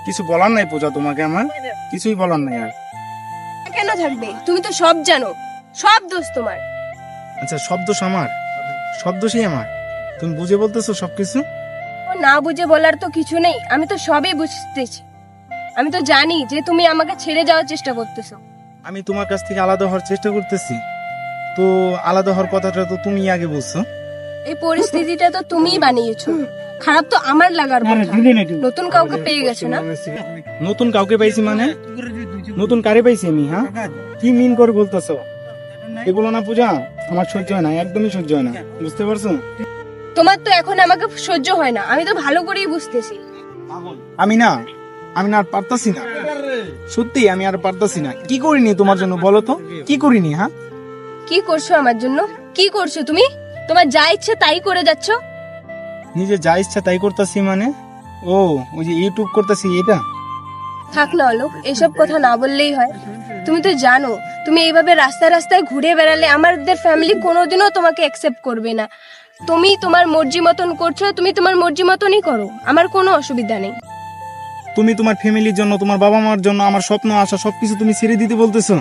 কিছু বলার নাই পূজা, তোমাকে আমার কিছুই বলার নাই আর। কেন থাকবে? তুমি তো সব জানো, সব দোষ তোমার। আচ্ছা, সব দোষ আমার? সব দোষই আমার? তুমি বুঝে বলতেছো সবকিছু? ও না বুঝে বলার তো কিছু নেই, আমি তো সবই বুঝতেছি। আমি তো জানি যে তুমি আমাকে ছেড়ে যাওয়ার চেষ্টা করতেছো। আমি তোমার কাছ থেকে আলাদা হওয়ার চেষ্টা করতেছি, তো আলাদা হওয়ার কথাটা তো তুমি আগে বলছো। এই পরিস্থিতিটা তো তুমিই বানিয়েছো। খারাপ তো আমার লাগার কথা। নতুন কাউকে পেয়ে গেছো না? নতুন কাউকে পাইছি মানে? নতুন কারে পাইছি আমি? হ্যাঁ, কি মিন করে বলতেছো এগুলো? না পূজা, আমার সহ্য হয় না, একদমই সহ্য হয় না, বুঝতে পারছো? তোমার তো এখন আমাকে সহ্য হয় না, আমি তো ভালো করেই বুঝতেছি। আমি না আর পারতাছি না, সত্যি আমি আর পারতাছি না। কি করিনি তোমার জন্য বলো তো? কি করিনি? হ্যাঁ, কি করছো আমার জন্য? কি করছো তুমি? তোমার যা ইচ্ছে তাই করে যাচ্ছ। নিজে যা ইচ্ছা তাই করতেছি মানে? ও, ওই যে ইউটিউব করতেছি এটা? থাক না অলোক, এসব কথা না বললেই হয়। তুমি তো জানো, তুমি এইভাবে রাস্তায় রাস্তায় ঘুরে বেড়ালে আমাদের ফ্যামিলি কোনোদিনও তোমাকে অ্যাকসেপ্ট করবে না। তুমি তোমার মর্জি মতন করছো, তুমি তোমার মর্জি মতনই করো, আমার কোনো অসুবিধা নেই। তুমি তোমার ফ্যামিলির জন্য, তোমার বাবা মার জন্য, আমার স্বপ্ন আশা সবকিছু তুমি ছেড়ে দিতে বলতেছো?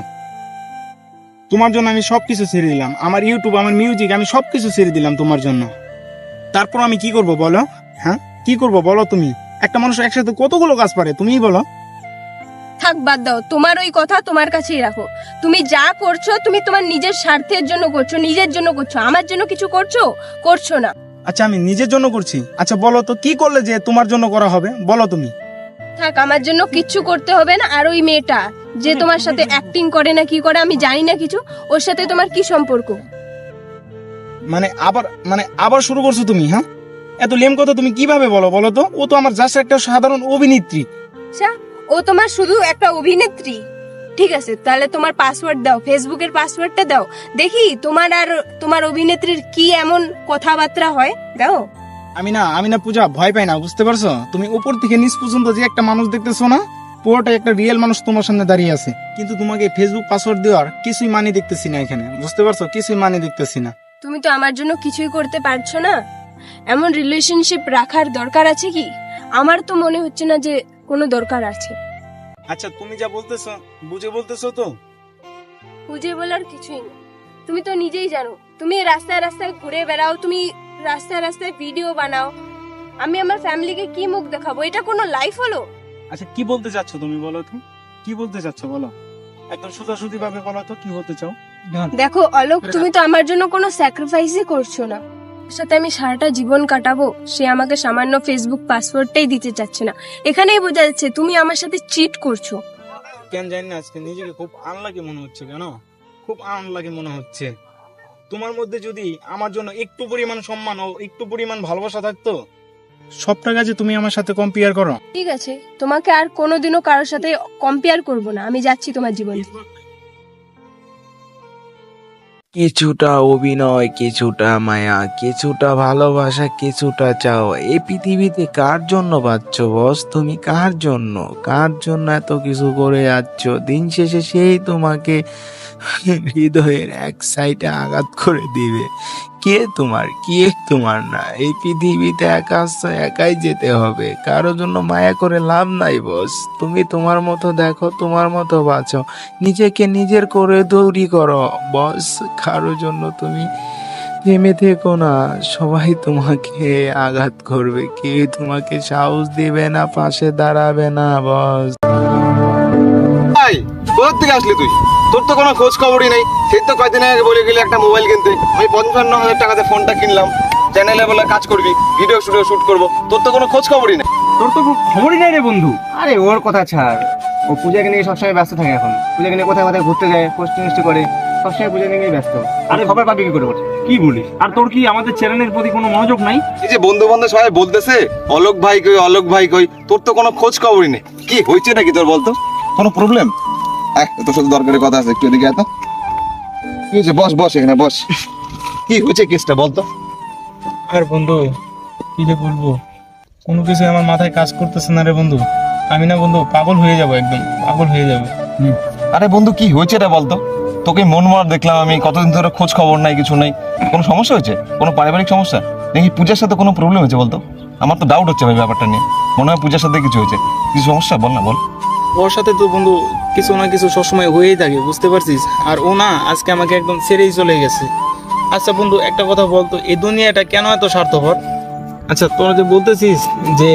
তোমার জন্য আমি সবকিছু ছেড়ে দিলাম, আমার ইউটিউব, আমার মিউজিক, আমি সবকিছু ছেড়ে দিলাম তোমার জন্য। তারপর আমি কি করব বলো? হ্যাঁ, কি করব বলো? তুমি একটা মানুষ একসাথে কতগুলো কাজ পারে তুমিই বলো। থাক, বাদ দাও, তোমার ওই কথা তোমার কাছেই রাখো। তুমি যা করছো তুমি তোমার নিজের স্বার্থের জন্য করছো, নিজের জন্য করছো, আমার জন্য কিছু করছো না। আচ্ছা, আমি নিজের জন্য করছি। আচ্ছা বলো তো, কি করলে যে তোমার জন্য করা হবে বলো তুমি? থাক, আমার জন্য কিচ্ছু করতে হবে না। আর ওই মেয়েটা যে তোমার সাথে অ্যাক্টিং করে না কি করে আমি জানি না কিছু, ওর সাথে তোমার কি সম্পর্ক? আবার শুরু করছো তুমি? হ্যাঁ, এত লেম কথা তুমি কিভাবে বলো বলো তো? ও তো আমার জাস্ট একটা সাধারণ অভিনেত্রী। আচ্ছা, ও তোমার শুধু একটা অভিনেত্রী? ঠিক আছে, তাহলে তোমার পাসওয়ার্ড দাও, ফেসবুকের পাসওয়ার্ডটা দাও, দেখি তোমার আর তোমার অভিনেত্রীর কি এমন কথাবার্তা হয়, দাও। আমি না পূজা, ভয় পাই না, বুঝতে পারছো? তুমি উপর থেকে নিচ পর্যন্ত যে একটা মানুষ দেখতেছো না, পুরোটাই একটা রিয়েল মানুষ তোমার সামনে দাঁড়িয়ে আছে। কিন্তু তোমাকে ফেসবুক পাসওয়ার্ড দেওয়ার কিছুই মানে দেখতেছি না এখানে, বুঝতে পারছো? কিছুই মানে দেখতেছি না। তুমি তো আমার জন্য কিছুই করতে পারছো না। এমন রিলেশনশিপ রাখার দরকার আছে কি? আমার তো মনে হচ্ছে না যে কোনো দরকার আছে। আচ্ছা, তুমি যা বলতেছো বুঝে বলতেছো তো? বুঝে বলার কিছুই নেই। তুমি তো নিজেই জানো, তুমি রাস্তায় রাস্তায় ঘুরে বেড়াও, তুমি রাস্তায় রাস্তায় ভিডিও বানাও। আমি আমার ফ্যামিলিকে কি মুখ দেখাবো? এটা কোনো লাইফ হলো? আচ্ছা, কি বলতে চাচ্ছ তুমি বলো তো? কি বলতে চাচ্ছ বলো? একদম সোজাসুজি ভাবে বলো তো, কি বলতে চাও? দেখো অলোক, তুমি তো আমার জন্য কোনো স্যাক্রিফাইসই করছো না। ওর সাথে আমি সারাটা জীবন কাটাবো, সে আমাকে সামান্য ফেসবুক পাসওয়ার্ডটাই দিতে চাচ্ছে না। এখানেই বোঝা যাচ্ছে তুমি আমার সাথে চিট করছো। কেন জানি না, আজকে নিজেকে খুব আনলাকি মনে হচ্ছে। কেন খুব আনলাকি মনে হচ্ছে? তোমার মধ্যে যদি আমার জন্য একটু পরিমাণ সম্মান ও একটু পরিমাণ ভালোবাসা থাকতো, সবটা কাজে তুমি আমার সাথে কম্পেয়ার করো। ঠিক আছে, তোমাকে আর কোনোদিনও কারোর সাথে কম্পেয়ার করব না। আমি যাচ্ছি তোমার জীবনে। কিছুটা অভিনয়, কিছুটা মায়া, কিছুটা ভালোবাসা, কিছুটা চাও। এই পৃথিবীতে কার জন্য বাঁচছ বস? তুমি কার জন্য এত কিছু করে যাচ্ছ? দিন শেষে সেই তোমাকে হৃদয়ের এক সাইডে আঘাত করে দিবে। কে তোমার না? এই পৃথিবীতে একা আসছো, একাই যেতে হবে। কারো জন্য মায়া করে লাভ নাই বস। তুমি তোমার মতো দেখো, তোমার মতো বাঁচো, নিজেকে নিজের করে তৈরি করো বস। কারো জন্য তুমি থেমে থেকো না। সবাই তোমাকে আঘাত করবে, কেউ তোমাকে সাহস দিবে না, পাশে দাঁড়াবে না বস। ভাই, কোথা থেকে আসলি তুই? তোর তো কোনো খোঁজ খবরই নেই। সেই তো কয়েকদিন আগে বলে গেলি একটা মোবাইল কিনতে। আমি 55,000 টাকাতে ফোনটা কিনলাম, চ্যানেলে বলে কাজ করবি, ভিডিও শুট করবো। তোর তো কোনো খোঁজ খবরই নেই। তোর তো খবরই নাই রে বন্ধু। আরে ওর কথা ছাড়, ও পূজাকে নিয়ে সবসময় ব্যস্ত থাকে। এখন পূজাকে নিয়ে কোথায় কোথায় ঘুরতে যায়, পোস্টিং করে, সবসময় পূজাকে নিয়ে ব্যস্ত। আরে খবর পাবি কি করে ওর? কি বলিস? আর তোর কি আমাদের চ্যানেলের প্রতি কোনো মনোযোগ নাই? এই যে বন্ধু বান্ধব সবাই বলতেছে অলোক ভাই কই, তোর তো কোনো খোঁজ খবরই নেই। কি হয়েছে নাকি তোর বলতো? কোনো প্রবলেম? তোর সাথে দরকারি কথা আছে, একটু এদিকে এত। কি হয়েছে? বস এখানে বস। কি হয়েছে কেসটা বলতো? আর বন্ধু, কি যে বলবো, কোনো কিছু আমার মাথায় কাজ করতেছে না রে বন্ধু। আমি না বন্ধু পাগল হয়ে যাবো, একদম পাগল হয়ে যাবো। আরে বন্ধু, কি হয়েছে এটা বলতো? তোকে মন মার দেখলাম আমি, কতদিন ধরে খোঁজ খবর নাই, কিছু নাই। কোনো সমস্যা হয়েছে? কোনো পারিবারিক সমস্যা নাকি পূজার সাথে কোনো প্রবলেম হয়েছে বলতো? আমার তো ডাউট হচ্ছে ভাই ব্যাপারটা নিয়ে। মনে হয় পূজার সাথে কিছু হয়েছে। কি সমস্যা বল না বল। ওর সাথে তো বন্ধু কিছু না কিছু সবসময় হয়েই থাকে, বুঝতে পারছিস? আর ও না আজকে আমাকে একদম ছেড়েই চলে গেছে। আচ্ছা বন্ধু, একটা কথা বলতো, এই দুনিয়াটা কেন এত স্বার্থপর? আচ্ছা তোরা যে বলতেছিস যে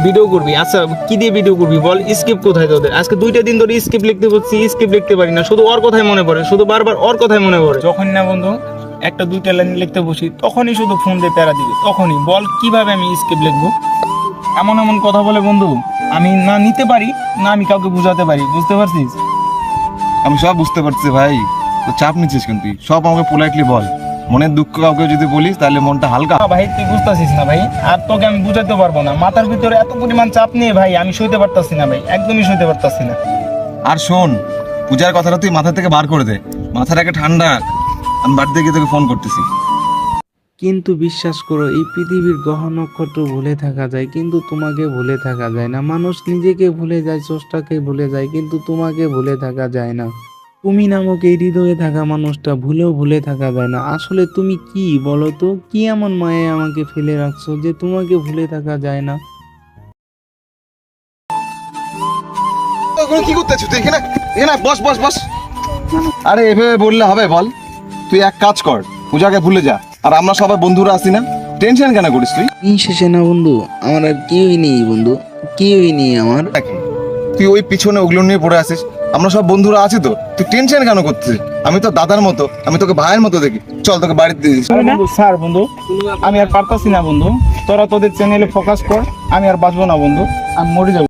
ভিডিও করবি, আচ্ছা কি দিয়ে ভিডিও করবি বল? স্ক্রিপ্ট কোথায় তোদের? আজকে 2টা দিন ধরে স্ক্রিপ্ট লিখতে বলছি, স্ক্রিপ্ট লিখতে পারি না, শুধু ওর কথাই মনে পড়ে, শুধু বারবার ওর কথাই মনে পড়ে। যখন না বন্ধু একটা 2টা লাইন লিখতে বসি তখনই শুধু ফোন দিয়ে প্যারা দিবি, তখনই বল কিভাবে আমি স্ক্রিপ্ট লিখবো? এমন এমন কথা বলে বন্ধু, আমি না নিতে পারি না আমি কাউকে বুঝাতে পারি, বুঝতে পারছিস? আমি সব বুঝতে পারছি ভাই, তো চাপ নিচ্ছিস কিন্তু তুই। সব আমাকে পোলাইটলি বল, মনের দুঃখ কাউকে যদি বলিস তাহলে মনটা হালকা। না ভাই তুই বুঝতেছিস না ভাই, আর তোকে আমি বুঝাতে পারবো না। মাথার ভিতরে এত পরিমাণ চাপ নিয়ে ভাই আমি সইতে পারতাছি না ভাই, একদমই সইতে পারতাছি না। আর শোন, পূজার কথাটা তুই মাথা থেকে বার করে দে, মাথাটাকে ঠান্ডা রাখ। আমি বাড়িতে গিয়ে তোকে ফোন করতেছি। কিন্তু বিশ্বাস করো, এই পৃথিবীর গ্রহ নক্ষত্র ভুলে থাকা যায় কিন্তু তোমাকে ভুলে থাকা যায় না। মানুষ নিজেকে ভুলে যায়, স্রষ্টাকে ভুলে যায়, কিন্তু তোমাকে ভুলে থাকা যায় না। তুমি নামক এই হৃদয়ে থাকা মানুষটা ভুলেও ভুলে থাকা যায় না। আসলে তুমি কি বলো তো, কি এমন মায়ায় আমাকে ফেলে রাখছো যে তোমাকে ভুলে থাকা যায় না? ওগুলো কি করতেছিস তুই এখানে? এখানে বস বস বস। আরে এভাবে বললে হবে বল? তুই এক কাজ কর, পূজাকে ভুলে যা, আর আমরা সবাই বন্ধুরা আছি না, টেনশন কেন করিস তুই? দিন শেষে না বন্ধু, আমার আর কেউই নেই বন্ধু, কেউই নেই আমার। দেখে, তুই ওই পিছনে ওগুলো নিয়ে পড়ে আসিস, আমরা সব বন্ধুরা আছি তো, তুই টেনশন কেন করছিস? আমি তো দাদার মতো, আমি তোকে ভাইয়ের মতো দেখি। চল তোকে বাড়িতে দিয়ে দিস। আরে বন্ধু স্যার, বন্ধু আমি আর পারতাছি না বন্ধু, তোরা তোদের চ্যানেলে ফোকাস কর, আমি আর বাঁচবো না বন্ধু, আমি মরে যাবো।